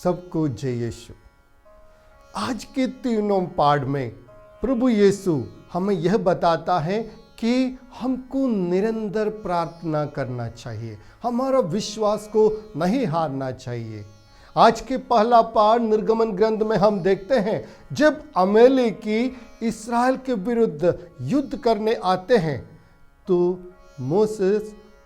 सबको जय यीशु। आज के तीनों पाठ में प्रभु यीशु हमें यह बताता है कि हमको निरंतर प्रार्थना करना चाहिए, हमारा विश्वास को नहीं हारना चाहिए। आज के पहला पाठ निर्गमन ग्रंथ में हम देखते हैं, जब अमालेकी इस्राएल के विरुद्ध युद्ध करने आते हैं तो मूसा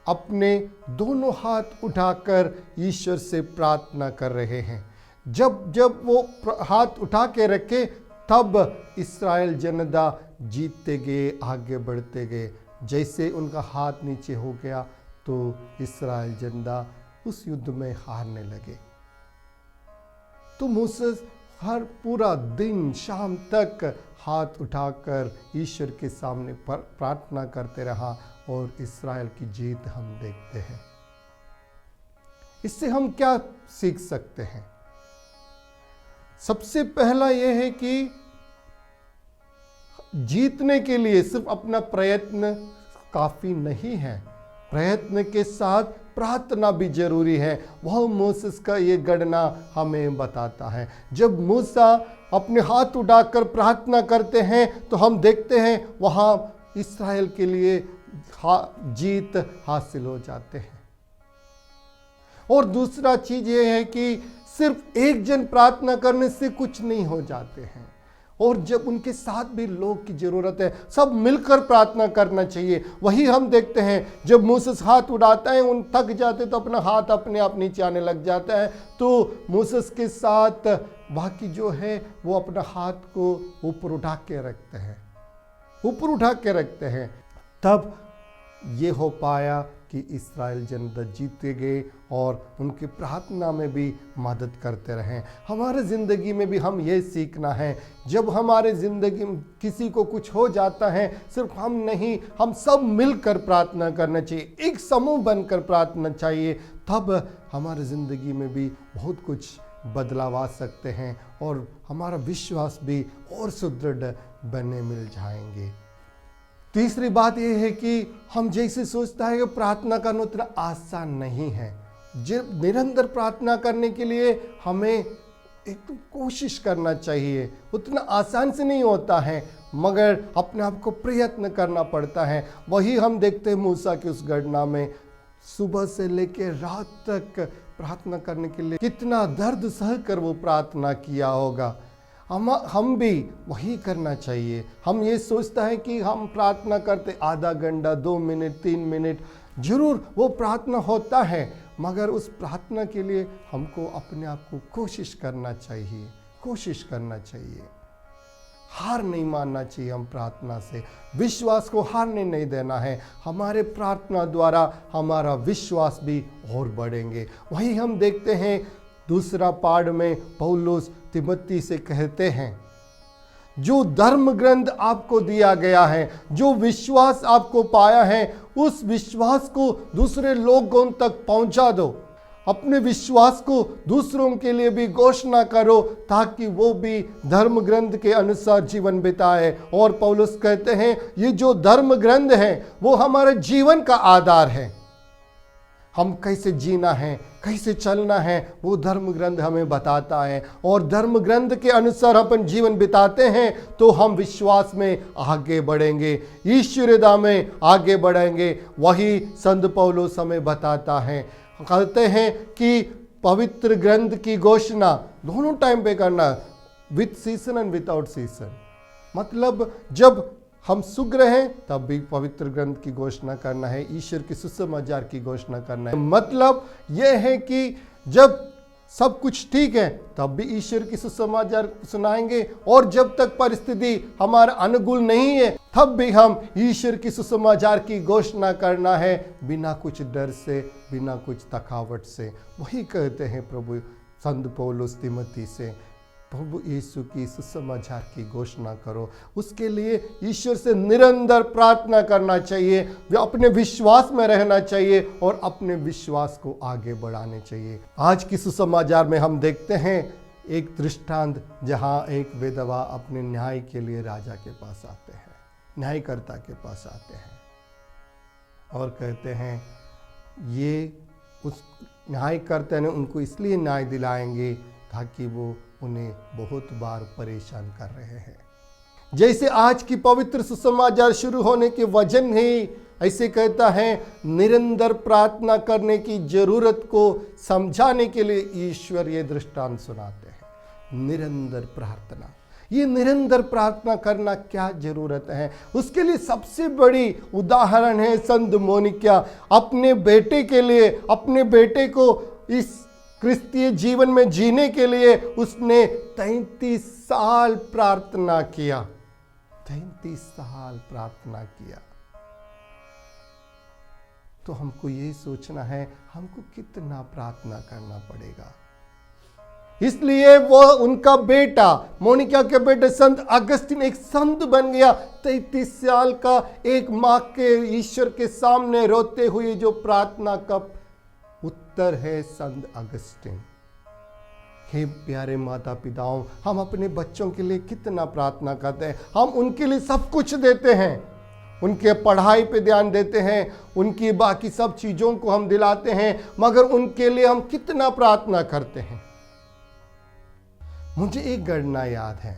अपने दोनों हाथ उठाकर ईश्वर से प्रार्थना कर रहे हैं। जब जब वो हाथ उठा के रखे तब इस्राएल जनता जीतते गए, आगे बढ़ते गए। जैसे उनका हाथ नीचे हो गया तो इस्राएल जनता उस युद्ध में हारने लगे। तो मूसा हर पूरा दिन शाम तक हाथ उठाकर ईश्वर के सामने प्रार्थना करते रहा और इस्राएल की जीत हम देखते हैं। इससे हम क्या सीख सकते हैं? सबसे पहला यह है कि जीतने के लिए सिर्फ अपना प्रयत्न काफी नहीं है, प्रयत्न के साथ प्रार्थना भी जरूरी है। वह मूसा का ये गणना हमें बताता है। जब मूसा अपने हाथ उठाकर प्रार्थना करते हैं तो हम देखते हैं वहां इस्राएल के लिए जीत हासिल हो जाते हैं। और दूसरा चीज ये है कि सिर्फ एक जन प्रार्थना करने से कुछ नहीं हो जाते हैं, और जब उनके साथ भी लोग की जरूरत है, सब मिलकर प्रार्थना करना चाहिए। वही हम देखते हैं, जब मूसा हाथ उठाता है, उन थक जाते तो अपना हाथ अपने आप नीचे आने लग जाता है, तो मूसा के साथ बाकी जो है वो अपना हाथ को ऊपर उठा के रखते हैं, ऊपर उठा के रखते हैं। तब ये हो पाया कि इस्राएल जनता जीते गए और उनकी प्रार्थना में भी मदद करते रहें। हमारे ज़िंदगी में भी हम ये सीखना है, जब हमारे ज़िंदगी में किसी को कुछ हो जाता है, सिर्फ हम नहीं, हम सब मिलकर प्रार्थना करना चाहिए, एक समूह बनकर प्रार्थना चाहिए। तब हमारे ज़िंदगी में भी बहुत कुछ बदलाव आ सकते हैं और हमारा विश्वास भी और सुदृढ़ बने मिल जाएंगे। तीसरी बात यह है कि हम जैसे सोचता है कि प्रार्थना करना उतना आसान नहीं है। जब निरंतर प्रार्थना करने के लिए हमें एक तो कोशिश करना चाहिए, उतना आसान से नहीं होता है, मगर अपने आप को प्रयत्न करना पड़ता है। वही हम देखते हैं मूसा की उस घटना में, सुबह से लेकर रात तक प्रार्थना करने के लिए कितना दर्द सहकर वो प्रार्थना किया होगा। हम भी वही करना चाहिए। हम ये सोचता है कि हम प्रार्थना करते आधा घंटा, 2 मिनट, 3 मिनट, जरूर वो प्रार्थना होता है, मगर उस प्रार्थना के लिए हमको अपने आप को कोशिश करना चाहिए, कोशिश करना चाहिए। हार नहीं मानना चाहिए, हम प्रार्थना से विश्वास को हारने नहीं देना है। हमारे प्रार्थना द्वारा हमारा विश्वास भी और बढ़ेंगे। वही हम देखते हैं दूसरा पाठ में पौलुस तिमोथी से कहते हैं, जो धर्म ग्रंथ आपको दिया गया है, जो विश्वास आपको पाया है, उस विश्वास को दूसरे लोगों तक पहुंचा दो। अपने विश्वास को दूसरों के लिए भी घोषणा करो ताकि वो भी धर्म ग्रंथ के अनुसार जीवन बिताए। और पौलुस कहते हैं, ये जो धर्म ग्रंथ है वो हमारे जीवन का आधार है। हम कैसे जीना है, कैसे चलना है, वो धर्म ग्रंथ हमें बताता है, और धर्म ग्रंथ के अनुसार अपन जीवन बिताते हैं तो हम विश्वास में आगे बढ़ेंगे, ईश्वरता में आगे बढ़ेंगे। वही संत पौलुस हमें बताता है, कहते हैं कि पवित्र ग्रंथ की घोषणा दोनों टाइम पे करना, with season and without season. मतलब जब हम सुख रहे तब भी पवित्र ग्रंथ की घोषणा करना है, ईश्वर के सुसमाचार की घोषणा करना है। मतलब यह है कि जब सब कुछ ठीक है तब भी ईश्वर की सुसमाचार सुनाएंगे, और जब तक परिस्थिति हमारा अनुकूल नहीं है तब भी हम ईश्वर की सुसमाचार की घोषणा करना है, बिना कुछ डर से, बिना कुछ थकावट से। वही कहते हैं प्रभु संत पौलुस तिमोथी से, प्रभु यीशु की सुसमाचार की घोषणा करो। उसके लिए ईश्वर से निरंतर प्रार्थना करना चाहिए, अपने विश्वास में रहना चाहिए और अपने विश्वास को आगे बढ़ाने चाहिए। आज की सुसमाचार में हम देखते हैं एक दृष्टांत, जहां एक विधवा अपने न्याय के लिए राजा के पास आते हैं, न्यायकर्ता के पास आते हैं और कहते हैं ये उस न्यायकर्ता ने उनको इसलिए न्याय दिलाएंगे ताकि वो उन्हें बहुत बार परेशान कर रहे हैं। जैसे आज की पवित्र सुसमाचार शुरू होने के वचन ही ऐसे कहता है, निरंतर प्रार्थना करने की जरूरत को समझाने के लिए ईश्वर ये दृष्टांत सुनाते हैं। निरंतर प्रार्थना, ये निरंतर प्रार्थना करना क्या जरूरत है, उसके लिए सबसे बड़ी उदाहरण है संत मोनिका। अपने बेटे के लिए, अपने बेटे को इस क्रिस्तीय जीवन में जीने के लिए उसने 33 साल प्रार्थना किया। 33 साल प्रार्थना किया। तो हमको यही सोचना है, हमको कितना प्रार्थना करना पड़ेगा। इसलिए वो उनका बेटा, मोनिका के बेटे संत अगस्तिन एक संत बन गया। 33 साल का एक माँ के ईश्वर के सामने रोते हुए जो प्रार्थना का उत्तर है संत अगस्तिन। हे प्यारे माता पिताओं, हम अपने बच्चों के लिए कितना प्रार्थना करते हैं। हम उनके लिए सब कुछ देते हैं, उनके पढ़ाई पे ध्यान देते हैं, उनकी बाकी सब चीज़ों को हम दिलाते हैं, मगर उनके लिए हम कितना प्रार्थना करते हैं। मुझे एक घटना याद है।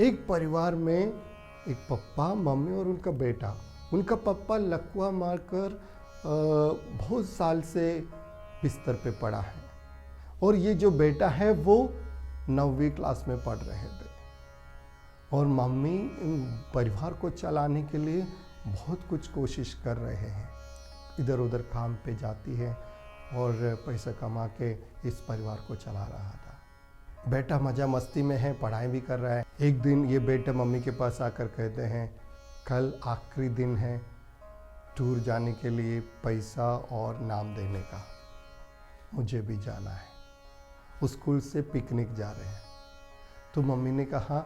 एक परिवार में एक पप्पा, मम्मी और उनका बेटा। उनका पप्पा लकवा मारकर बहुत साल से बिस्तर पे पड़ा है और ये जो बेटा है वो 9वीं क्लास में पढ़ रहे थे। और मम्मी परिवार को चलाने के लिए बहुत कुछ कोशिश कर रहे हैं, इधर उधर काम पे जाती है और पैसा कमा के इस परिवार को चला रहा था। बेटा मज़ा मस्ती में है, पढ़ाई भी कर रहा है। एक दिन ये बेटा मम्मी के पास आकर कहते हैं, कल आखिरी दिन है टूर जाने के लिए पैसा और नाम देने का, मुझे भी जाना है। स्कूल से पिकनिक जा रहे हैं। तो मम्मी ने कहा,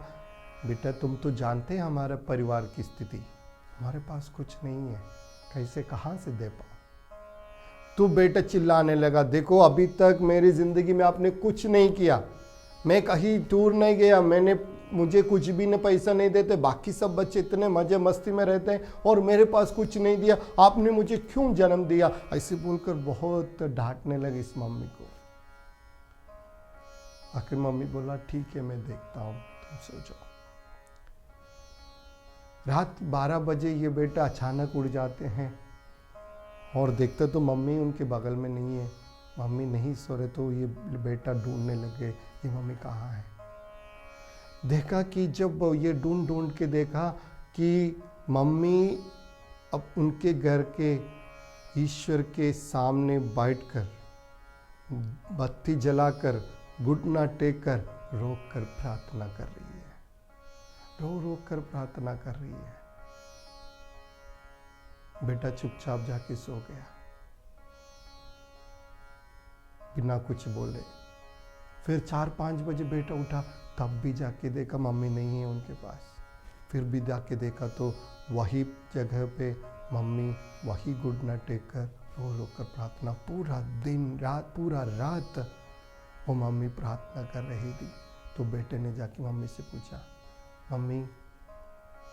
बेटा तुम तो जानते हैं हमारे परिवार की स्थिति, हमारे पास कुछ नहीं है, कैसे कहाँ से दे पाऊँ। तो बेटा चिल्लाने लगा, देखो अभी तक मेरी ज़िंदगी में आपने कुछ नहीं किया, मैं कहीं टूर नहीं गया, मुझे कुछ भी न पैसा नहीं देते, बाकी सब बच्चे इतने मज़े मस्ती में रहते हैं और मेरे पास कुछ नहीं दिया, आपने मुझे क्यों जन्म दिया। ऐसे बोलकर बहुत डांटने लगे इस मम्मी को। आखिर मम्मी बोला, ठीक है मैं देखता हूँ, तुम सो जाओ। रात 12 बजे ये बेटा अचानक उड़ जाते हैं और देखते तो मम्मी उनके बगल में नहीं है। मम्मी नहीं सो रहे तो ये बेटा ढूंढने लगे, ये मम्मी कहाँ है। देखा कि जब ये ढूंढ ढूंढ के देखा कि मम्मी अब उनके घर के ईश्वर के सामने बैठकर बत्ती जलाकर घुटना टेक कर रोक कर प्रार्थना कर रही है, रो कर प्रार्थना कर रही है। बेटा चुपचाप जाके सो गया बिना कुछ बोले। फिर 4-5 बजे बेटा उठा, तब भी जाके देखा मम्मी नहीं है उनके पास। फिर भी जाके देखा तो वही जगह पे मम्मी वही घुटना टेक कर रो कर प्रार्थना, पूरा दिन रात, पूरा रात वो मम्मी प्रार्थना कर रही थी। तो बेटे ने जाके मम्मी से पूछा, मम्मी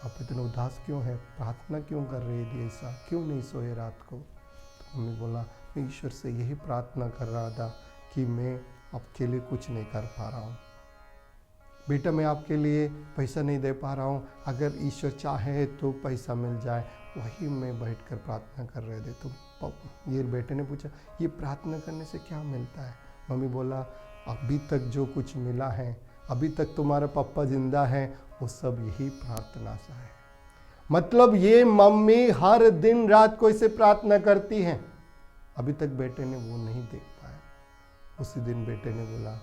आप इतना उदास क्यों है, प्रार्थना क्यों कर रही थी, ऐसा क्यों नहीं सोए रात को। तो मम्मी बोला, मैं ईश्वर से यही प्रार्थना कर रहा था कि मैं आपके लिए कुछ नहीं कर पा रहा हूँ बेटा, मैं आपके लिए पैसा नहीं दे पा रहा हूँ, अगर ईश्वर चाहे तो पैसा मिल जाए, वही मैं बैठकर प्रार्थना कर रहे थे। तो ये बेटे ने पूछा, ये प्रार्थना करने से क्या मिलता है। मम्मी बोला, अभी तक जो कुछ मिला है, अभी तक तुम्हारा पापा जिंदा है, वो सब यही प्रार्थना से है। मतलब ये मम्मी हर दिन रात को इसे प्रार्थना करती हैं। अभी तक बेटे ने वो नहीं देख पाया। उसी दिन बेटे ने बोला,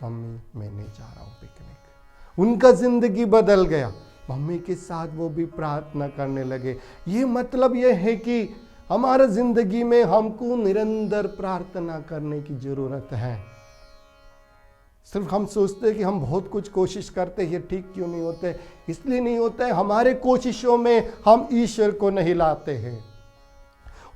मम्मी मैं नहीं जा रहा हूँ पिकनिक। उनका जिंदगी बदल गया। मम्मी के साथ वो भी प्रार्थना करने लगे। ये मतलब ये है कि हमारा जिंदगी में हमको निरंतर प्रार्थना करने की जरूरत है। सिर्फ हम सोचते हैं कि हम बहुत कुछ कोशिश करते हैं, ये ठीक क्यों नहीं होते, इसलिए नहीं होता है हमारे कोशिशों में हम ईश्वर को नहीं लाते हैं।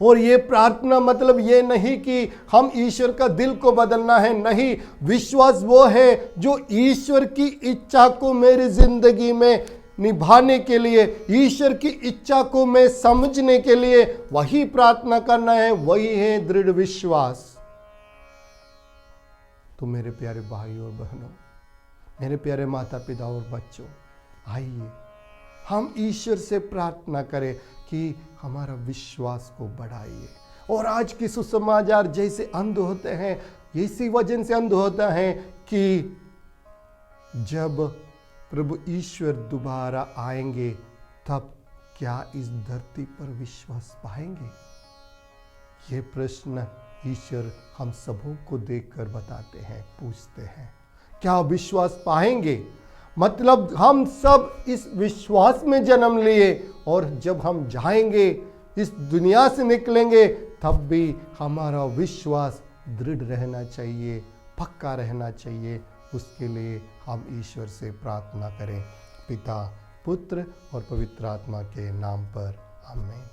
और ये प्रार्थना मतलब ये नहीं कि हम ईश्वर का दिल को बदलना है, नहीं। विश्वास वो है जो ईश्वर की इच्छा को मेरी जिंदगी में निभाने के लिए, ईश्वर की इच्छा को मैं समझने के लिए वही प्रार्थना करना है, वही है दृढ़ विश्वास। तो मेरे प्यारे भाई और बहनों, मेरे प्यारे माता पिता और बच्चों, आइए हम ईश्वर से प्रार्थना करें कि हमारा विश्वास को बढ़ाइए। और आज की सुसमाचार जैसे अंध होते हैं, इसी वजह से अंध होता है कि जब प्रभु ईश्वर दोबारा आएंगे तब क्या इस धरती पर विश्वास पाएंगे? ये प्रश्न ईश्वर हम सबों को देखकर बताते हैं, पूछते हैं, क्या विश्वास पाएंगे? मतलब हम सब इस विश्वास में जन्म लिए और जब हम जाएंगे, इस दुनिया से निकलेंगे, तब भी हमारा विश्वास दृढ़ रहना चाहिए, पक्का रहना चाहिए। उसके लिए हम ईश्वर से प्रार्थना करें, पिता, पुत्र और पवित्र आत्मा के नाम पर। आमीन।